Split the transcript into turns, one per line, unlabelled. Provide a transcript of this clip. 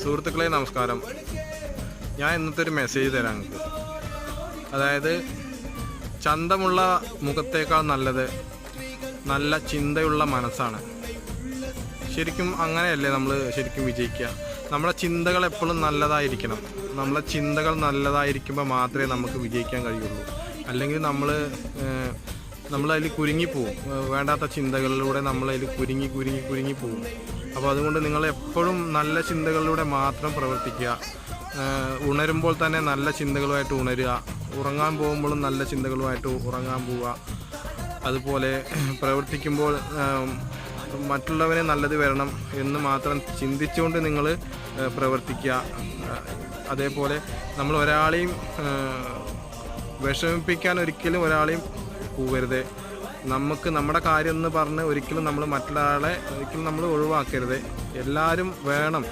സുഹൃത്തുക്കളെ നമസ്കാരം. ഞാൻ ഇന്നത്തെ ഒരു മെസ്സേജ് തരാം നിങ്ങൾക്ക്. അതായത് ചന്തമുള്ള മുഖത്തേക്കാൾ നല്ലത് നല്ല ചിന്തയുള്ള മനസ്സാണ്. ശരിക്കും അങ്ങനെയല്ലേ നമ്മൾ ശരിക്കും വിജയിക്കുക? നമ്മുടെ ചിന്തകൾ എപ്പോഴും നല്ലതായിരിക്കണം. നമ്മളെ ചിന്തകൾ നല്ലതായിരിക്കുമ്പോൾ മാത്രമേ നമുക്ക് വിജയിക്കാൻ കഴിയുള്ളൂ. അല്ലെങ്കിൽ നമ്മളതിൽ കുരുങ്ങിപ്പോവും. വേണ്ടാത്ത ചിന്തകളിലൂടെ നമ്മളതിൽ കുരുങ്ങി പോവും. അപ്പോൾ അതുകൊണ്ട് നിങ്ങൾ എപ്പോഴും നല്ല ചിന്തകളിലൂടെ മാത്രം പ്രവർത്തിക്കുക. ഉണരുമ്പോൾ തന്നെ നല്ല ചിന്തകളുമായിട്ട് ഉണരുക. ഉറങ്ങാൻ പോകുമ്പോഴും നല്ല ചിന്തകളുമായിട്ട് ഉറങ്ങാൻ പോവുക. അതുപോലെ പ്രവർത്തിക്കുമ്പോൾ മറ്റുള്ളവരെ നല്ലത് വരണം എന്ന് മാത്രം ചിന്തിച്ചുകൊണ്ട് നിങ്ങൾ പ്രവർത്തിക്കുക. അതേപോലെ നമ്മൾ ഒരാളെയും വിഷമിപ്പിക്കാൻ ഒരിക്കലും ഒരാളെയും പോകരുത്. നമുക്ക് നമ്മുടെ കാര്യം എന്ന് പറഞ്ഞ് ഒരിക്കലും നമ്മൾ മറ്റൊരാളെ ഒരിക്കലും നമ്മൾ ഒഴിവാക്കരുത്. എല്ലാവരും വേണം.